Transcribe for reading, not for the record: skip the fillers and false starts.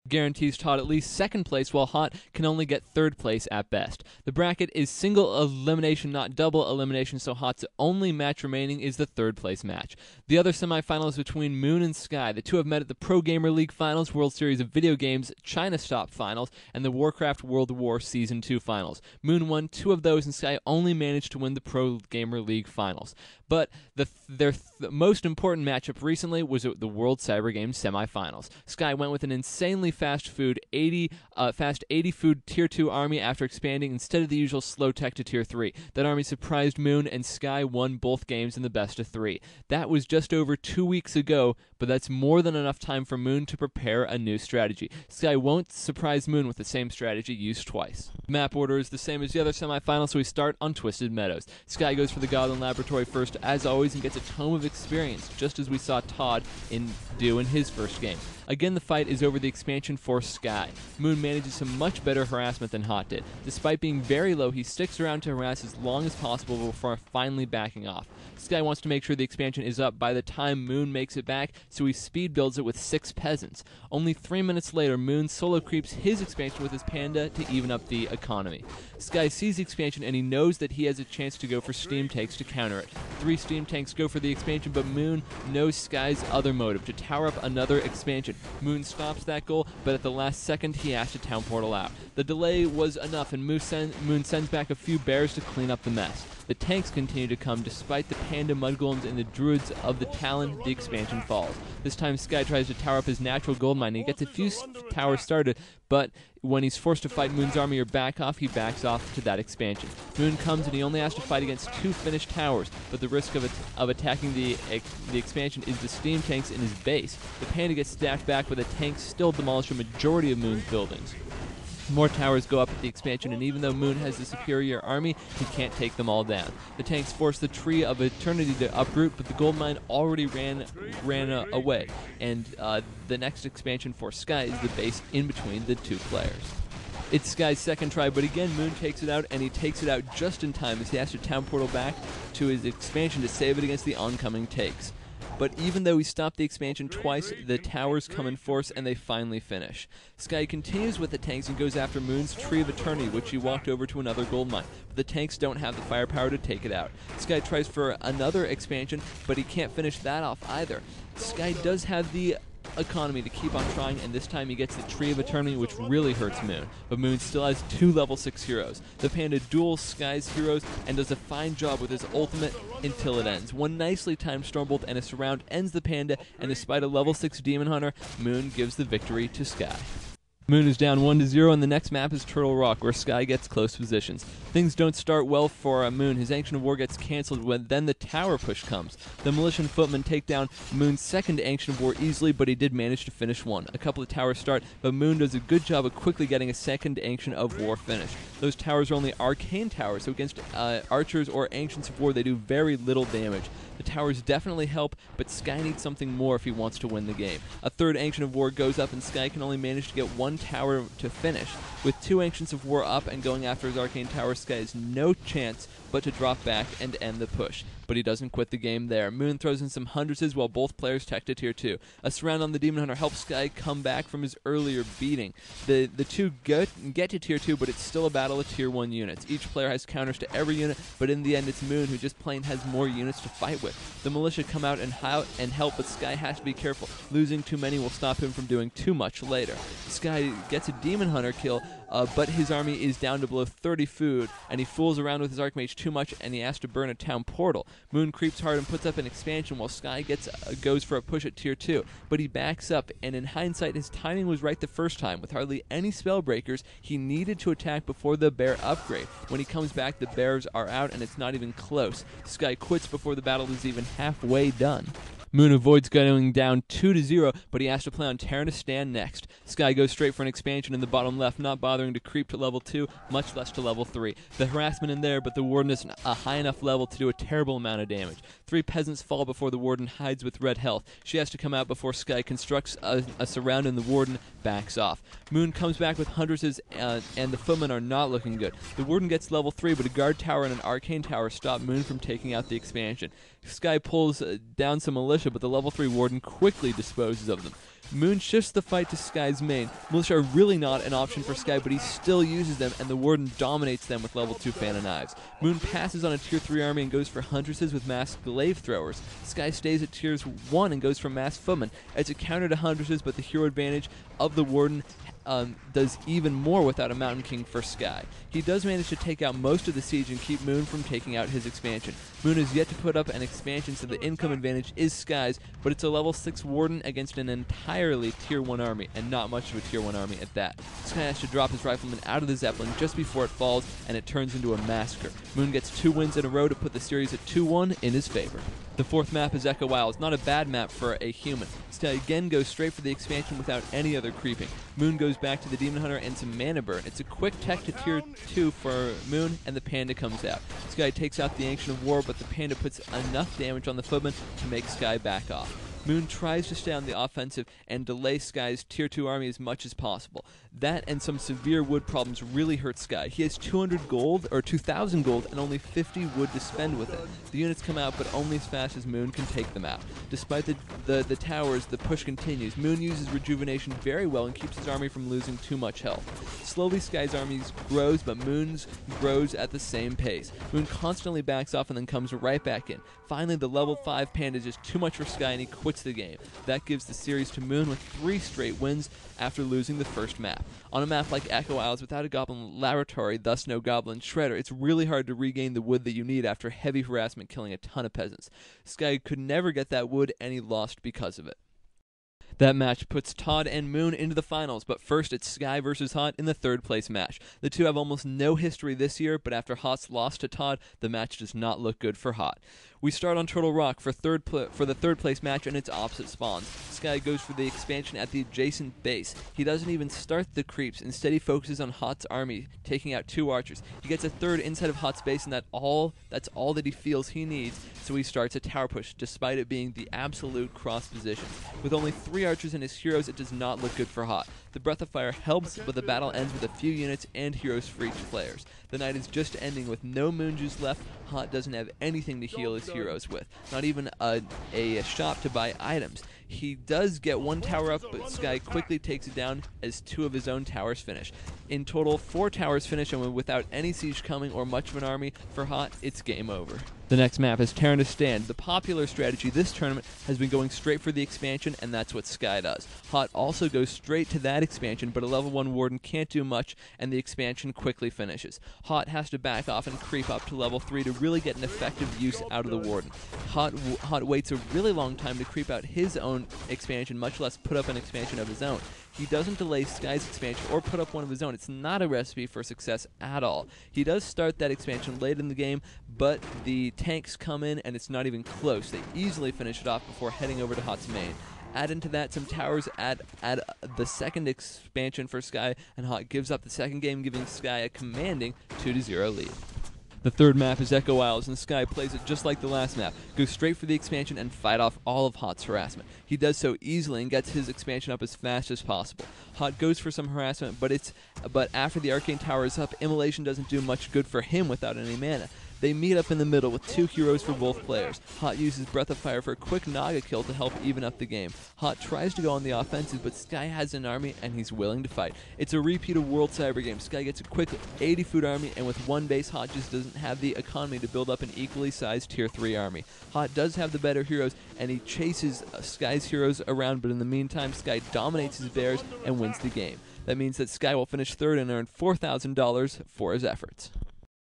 guarantees Todd at least second place, while Hot can only get third place at best. The bracket is single elimination, not double elimination, so Hot's only match remaining is the third place match. The other semifinal is between Moon and Sky. The two have met at the Pro Gamer League Finals, World Series of Video Games, China Stop Finals, and the Warcraft World War Season 2 Finals. Moon won 2 of those, and Sky only managed to win the Pro Gamer League Finals. But their most important matchup recently was at the World Cyber Games semifinals. Sky went with an insanely fast 80 food Tier 2 army after expanding instead of the usual slow tech to Tier 3. That army surprised Moon, and Sky won both games in the best of 3. That was just over 2 weeks ago, but that's more than enough time for Moon to prepare a new strategy. Sky won't surprise Moon with the same strategy used twice. The map order is the same as the other semifinals, so we start on Twisted Meadows. Sky goes for the Goblin Laboratory first, as always, and gets a Tome of Experience, just as we saw Todd do in his first game. Again, the fight is over the expansion for Sky. Moon manages some much better harassment than Hot did. Despite being very low, he sticks around to harass as long as possible before finally backing off. Sky wants to make sure the expansion is up by the time Moon makes it back, so he speed builds it with 6 peasants. Only 3 minutes later, Moon solo creeps his expansion with his panda to even up the economy. Sky sees the expansion, and he knows that he has a chance to go for steam tanks to counter it. 3 steam tanks go for the expansion, but Moon knows Sky's other motive, to tower up another expansion. Moon stops that goal, but at the last second, he has to town portal out. The delay was enough, and Moon sends back a few bears to clean up the mess. The tanks continue to come despite the panda mudgolems and the druids of the Talon. The expansion falls. This time Sky tries to tower up his natural gold mine. He gets a few towers started, but when he's forced to fight Moon's army or back off, he backs off to that expansion. Moon comes and he only has to fight against 2 finished towers, but the risk of attacking the expansion is the steam tanks in his base. The panda gets stacked back, but the tanks still demolish a majority of Moon's buildings. More towers go up at the expansion, and even though Moon has a superior army, he can't take them all down. The tanks force the Tree of Eternity to uproot, but the gold mine already ran away, and the next expansion for Sky is the base in between the 2 players. It's Sky's second try, but again, Moon takes it out, and he takes it out just in time as he has to town portal back to his expansion to save it against the oncoming takes. But even though he stopped the expansion twice, the towers come in force and they finally finish. Sky continues with the tanks and goes after Moon's Tree of Eternity, which he walked over to another gold mine. But the tanks don't have the firepower to take it out. Sky tries for another expansion, but he can't finish that off either. Sky does have the economy to keep on trying, and this time he gets the Tree of Eternity, which really hurts Moon. But Moon still has 2 level 6 heroes. The panda duels Sky's heroes and does a fine job with his ultimate until it ends. One nicely timed Stormbolt and a surround ends the panda, and despite a level 6 Demon Hunter, Moon gives the victory to Sky. Moon is down 1-0, and the next map is Turtle Rock, where Sky gets close positions. Things don't start well for Moon. His Ancient of War gets cancelled when then the tower push comes. The Militia and Footmen take down Moon's second Ancient of War easily, but he did manage to finish one. A couple of towers start, but Moon does a good job of quickly getting a second Ancient of War finish. Those towers are only arcane towers, so against archers or Ancients of War, they do very little damage. The towers definitely help, but Sky needs something more if he wants to win the game. A third Ancient of War goes up, and Sky can only manage to get 1 tower to finish. With 2 Ancients of War up and going after his arcane tower, Sky has no chance but to drop back and end the push. But he doesn't quit the game there. Moon throws in some hundredses while both players tech to Tier 2. A surround on the Demon Hunter helps Sky come back from his earlier beating. The two get to Tier 2, but it's still a battle of Tier 1 units. Each player has counters to every unit, but in the end it's Moon who just plain has more units to fight with. The Militia come out and help, but Sky has to be careful. Losing too many will stop him from doing too much later. Sky gets a Demon Hunter kill, but his army is down to below 30 food, and he fools around with his Archmage too much, and he has to burn a town portal. Moon creeps hard and puts up an expansion while Sky goes for a push at Tier 2, but he backs up, and in hindsight, his timing was right the first time. With hardly any spell breakers, he needed to attack before the bear upgrade. When he comes back, the bears are out, and it's not even close. Sky quits before the battle is even halfway done. Moon avoids going down 2-0, but he has to play on Terranistan next. Sky goes straight for an expansion in the bottom left, not bothering to creep to level 2, much less to level 3. The harassment in there, but the Warden is a high enough level to do a terrible amount of damage. 3 peasants fall before the Warden hides with red health. She has to come out before Sky constructs a surround, and the Warden backs off. Moon comes back with hundredses, and the Footmen are not looking good. The Warden gets level 3, but a guard tower and an arcane tower stop Moon from taking out the expansion. Sky pulls down some militia militia, but the level 3 Warden quickly disposes of them. Moon shifts the fight to Sky's main. Militia are really not an option for Sky, but he still uses them, and the Warden dominates them with level 2 Fan of Knives. Moon passes on a tier 3 army and goes for Huntresses with masked glaive throwers. Sky stays at tiers 1 and goes for masked footmen. It's a counter to Huntresses, but the hero advantage of the Warden does even more without a Mountain King for Sky. He does manage to take out most of the siege and keep Moon from taking out his expansion. Moon is yet to put up an expansion, so the income advantage is Sky's, but it's a level 6 Warden against an entirely tier 1 army, and not much of a tier 1 army at that. Sky has to drop his rifleman out of the Zeppelin just before it falls, and it turns into a massacre. Moon gets 2 wins in a row to put the series at 2-1 in his favor. The 4th map is Echo Isles, not a bad map for a human. Sky again goes straight for the expansion without any other creeping. Moon goes back to the Demon Hunter and some Mana Burn. It's a quick tech to tier 2 for Moon, and the Panda comes out. Sky takes out the Ancient of War, but the Panda puts enough damage on the footman to make Sky back off. Moon tries to stay on the offensive and delay Sky's tier 2 army as much as possible. That and some severe wood problems really hurt Sky. He has 200 gold, or 2,000 gold, and only 50 wood to spend with it. The units come out, but only as fast as Moon can take them out. Despite the towers, the push continues. Moon uses rejuvenation very well and keeps his army from losing too much health. Slowly, Sky's army grows, but Moon's grows at the same pace. Moon constantly backs off and then comes right back in. Finally, the level 5 Panda is just too much for Sky, and he quits the game. That gives the series to Moon with 3 straight wins after losing the first map. On a map like Echo Isles without a Goblin Laboratory, thus no Goblin Shredder, it's really hard to regain the wood that you need after heavy harassment killing a ton of peasants. Sky could never get that wood, and he lost because of it. That match puts Todd and Moon into the finals, but first it's Sky versus Hot in the 3rd place match. The two have almost no history this year, but after Hot's loss to Todd, the match does not look good for Hot. We start on Turtle Rock for the 3rd place match, and it's opposite spawns. Sky goes for the expansion at the adjacent base. He doesn't even start the creeps. Instead, he focuses on Hot's army, taking out 2 archers. He gets a 3rd inside of Hot's base, and that's all that he feels he needs, so he starts a tower push, despite it being the absolute cross position. With only 3 archers and his heroes, it does not look good for Hot. The Breath of Fire helps, but the battle ends with a few units and heroes for each players. The night is just ending with no moon juice left. Hot doesn't have anything to heal his heroes with, not even a shop to buy items. He does get 1 tower up, but Sky quickly takes it down as 2 of his own towers finish. In total, 4 towers finish, and without any siege coming or much of an army for Hot, it's game over. The next map is Terran to Stand. The popular strategy this tournament has been going straight for the expansion, and that's what Sky does. Hot also goes straight to that expansion, but a level 1 Warden can't do much, and the expansion quickly finishes. Hot has to back off and creep up to level 3 to really get an effective use out of the Warden. Hot waits a really long time to creep out his own expansion, much less put up an expansion of his own. He doesn't delay Sky's expansion or put up one of his own. It's not a recipe for success at all. He does start that expansion late in the game, but the tanks come in and it's not even close. They easily finish it off before heading over to Hot's main. Add into that some towers, add the 2nd expansion for Sky, and Hot gives up the 2nd game, giving Sky a commanding 2-0 lead. The 3rd map is Echo Isles, and Sky plays it just like the last map. Goes straight for the expansion and fight off all of Hot's harassment. He does so easily and gets his expansion up as fast as possible. Hot goes for some harassment, but after the Arcane Tower is up, Immolation doesn't do much good for him without any mana. They meet up in the middle with 2 heroes for both players. Hot uses Breath of Fire for a quick Naga kill to help even up the game. Hot tries to go on the offensive, but Sky has an army and he's willing to fight. It's a repeat of World Cyber Game. Sky gets a quick 80 food army, and with 1 base, Hot just doesn't have the economy to build up an equally sized tier 3 army. Hot does have the better heroes, and he chases Sky's heroes around, but in the meantime, Sky dominates his bears and wins the game. That means that Sky will finish 3rd and earn $4,000 for his efforts.